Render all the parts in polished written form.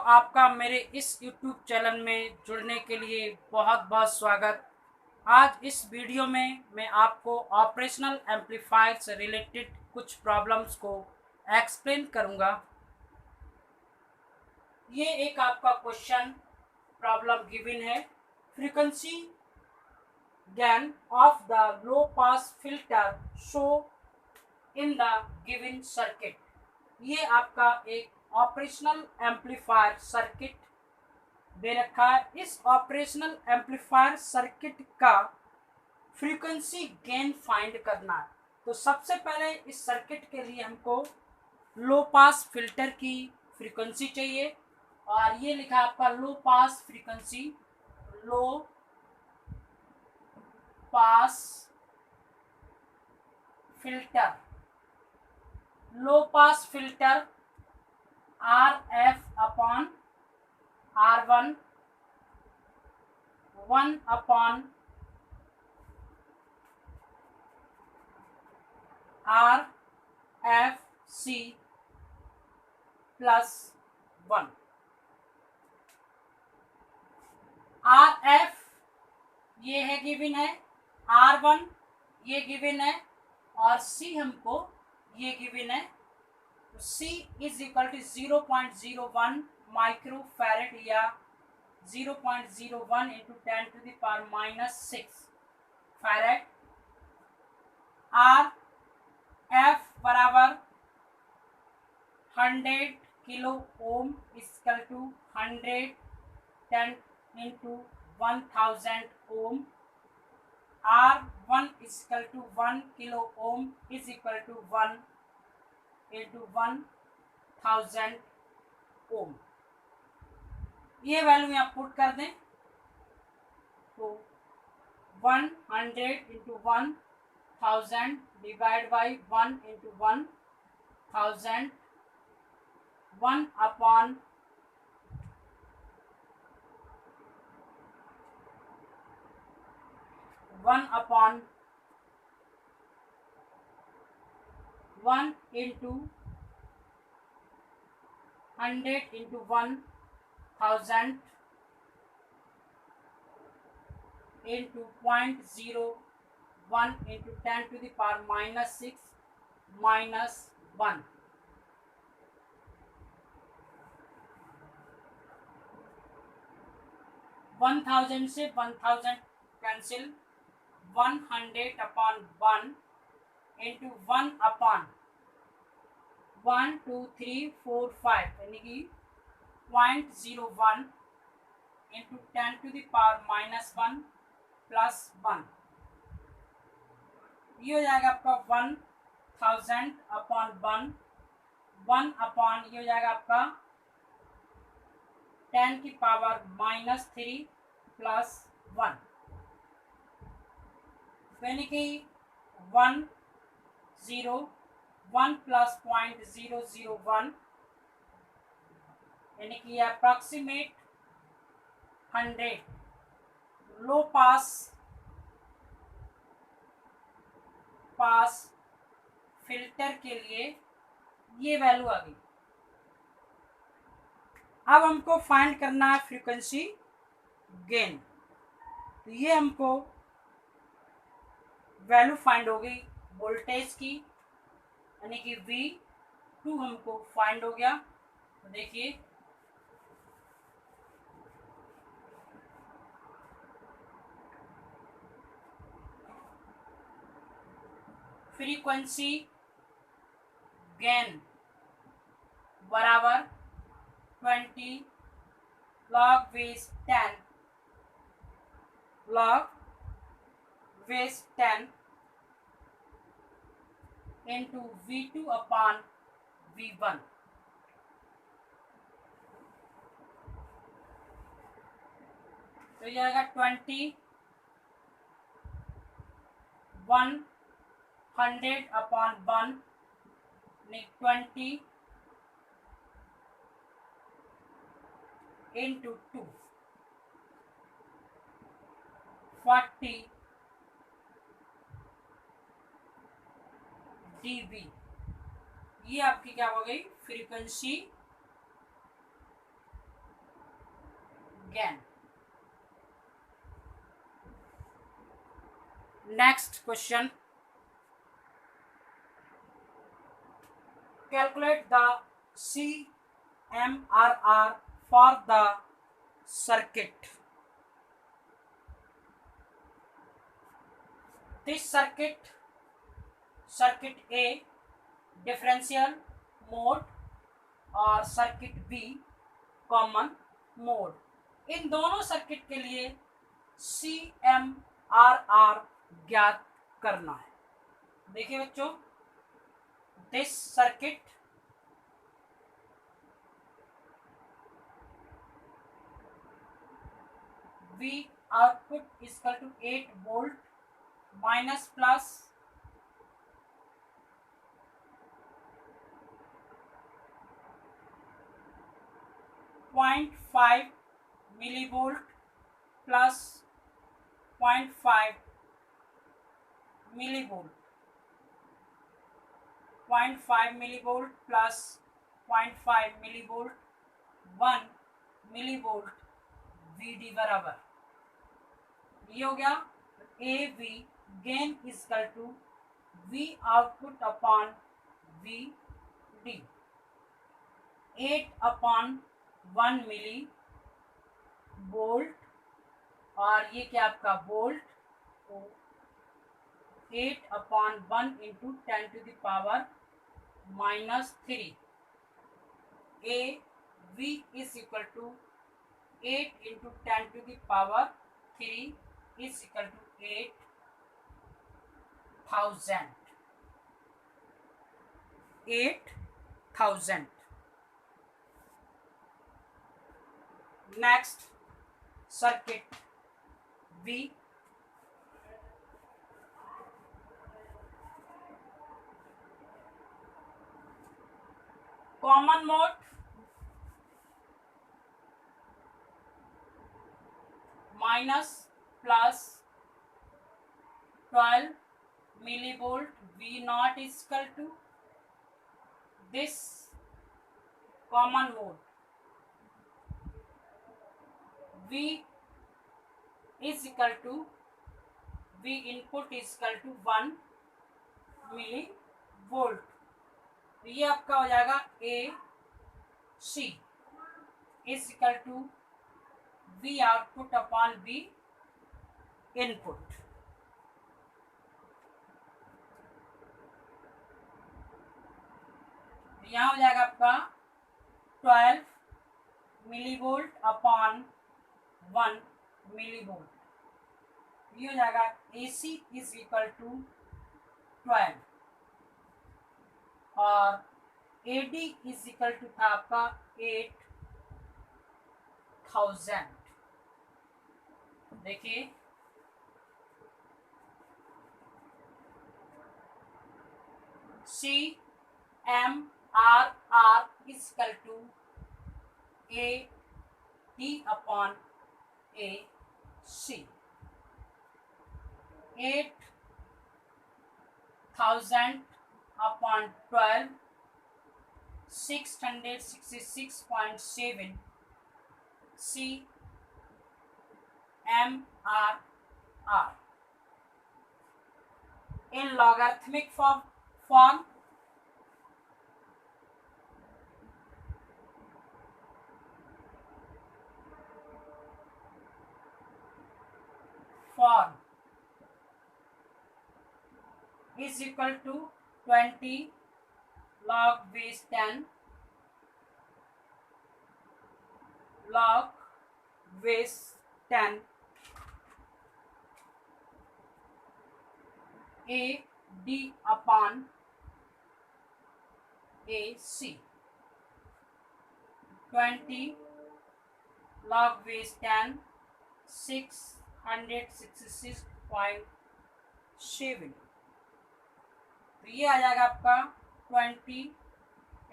आपका मेरे इस YouTube चैनल में जुड़ने के लिए बहुत बहुत स्वागत। आज इस वीडियो में मैं आपको ऑपरेशनल एम्पलीफायर से रिलेटेड कुछ प्रॉब्लम्स को एक्सप्लेन करूंगा। ये एक आपका क्वेश्चन प्रॉब्लम गिवन है। Frequency gain of the low pass filter show in the given circuit. ये आपका एक ऑपरेशनल एम्पलीफायर सर्किट दे रखा है। इस ऑपरेशनल एम्पलीफायर सर्किट का फ्रीक्वेंसी गेन फाइंड करना है। तो सबसे पहले इस सर्किट के लिए हमको लो पास फिल्टर की फ्रीक्वेंसी चाहिए, और ये लिखा है आपका low pass frequency. Low pass filter, low pass filter R F upon R1 1 upon RFC plus 1। RF ये है गिवन है, R1 ये गिवन है, और C हमको ये गिवन है। तो C is equal to 0.01 micro farad या 0.01 इंटू 10⁻⁻⁶ फैरेड। RF बराबर 100 kilo ohm equal to 100 10 into 1000 ohm. R1 equal to 1 kilo ohm is equal to 1 into 1000 ohm. ये वैल्यू यहाँ पुट कर दें तो 100 into 1000 divide by 1 into 1000 1 upon 1 into 100 into 1000 into 0.01 into 10⁻⁻⁶ minus 1। One thousand से 1000 cancel. 100 upon 1 into 1 upon 1 2 3 4 5 यानी कि 0.01 into 10⁻⁻⁻1 plus 1। ये हो जाएगा आपका 1000 अपॉन 1 अपॉन ये हो जाएगा आपका 10⁻⁻³ प्लस 1 यानी कि 1 0 1 प्लस 0.001 यानी कि अप्रॉक्सीमेट 100 लो पास फिल्टर के लिए ये वैल्यू आ गई। अब हमको फाइंड करना है फ्रीक्वेंसी गेन। तो ये हमको वैल्यू फाइंड हो गई वोल्टेज की, यानी कि V2 हमको फाइंड हो गया। तो देखिए फ्रीक्वेंसी गेन बराबर 20 log base 10 log base 10 into V2 upon V1। तो ये आएगा 20 100 अपॉन 1 20 इंटू 2 40 dB। ये आपकी क्या हो गई frequency gain. Next question. Calculate the CMRR for the circuit. This circuit A differential mode और सर्किट बी कॉमन मोड, इन दोनों सर्किट के लिए CMRR ज्ञात करना है। देखिए बच्चों, this circuit V output is equal to 8 volt minus plus 0.5 millivolt plus 0.5 millivolt, 0.5 millivolt plus 0.5 millivolt, 1 millivolt VD बराबर ये हो गया AV gain equal to V output upon VD, 8 upon 1 milli volt और ये क्या आपका volt, 8 upon 1 into 10 to the power -3, AV is equal to 8 into 10 to the power 3 is equal to 8,000. Next circuit B, common mode minus plus 12 millivolt V naught is equal to this common mode V is equal to V input is equal to 1 millivolt, ये आपका हो जाएगा AC is equal to V output upon V input. यहाँ हो जाएगा आपका 12 millivolt upon 1 millivolt, ये हो जाएगा AC इज इक्वल टू 12 और AD इज इक्वल टू था आपका 8,000। देखिए CMRR is equal to AD upon AC, 8,000 upon 12, 666.7 CMRR in logarithmic form is equal to 20 log base 10 log base 10 AD upon AC, 20 log base 10 666.7, तो ये आ जाएगा आपका 20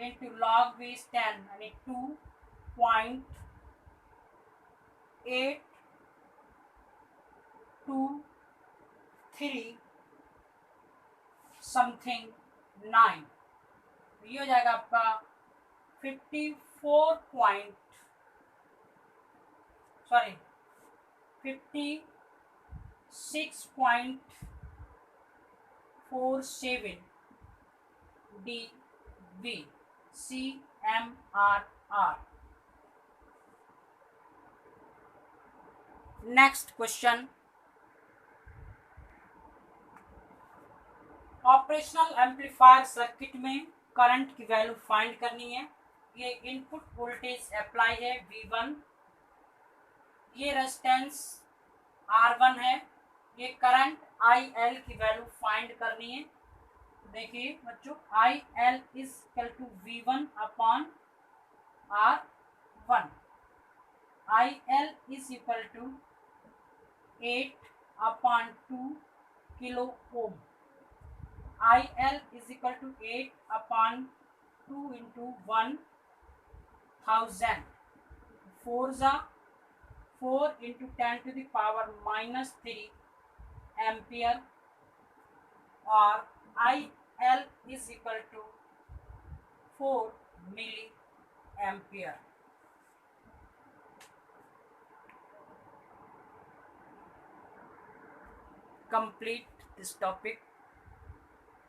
into log base 10 यानी 2.823 something 9, तो ये हो जाएगा आपका 54.6 sorry 56.47 dB CMRR. Next question, operational amplifier circuit में करंट की वैल्यू फाइंड करनी है। ये इनपुट वोल्टेज अप्लाई है V1, ये रेजिस्टेंस R1 है, ये करंट IL की वैल्यू फाइंड करनी है। देखिए बच्चों, IL is equal to V1 upon R1। IL is equal to 8/2 kilo ohm. IL is equal to 8/2 into 1000. 4 into 10 to the power -3 ampere, or IL is equal to 4 milliampere. Complete this topic.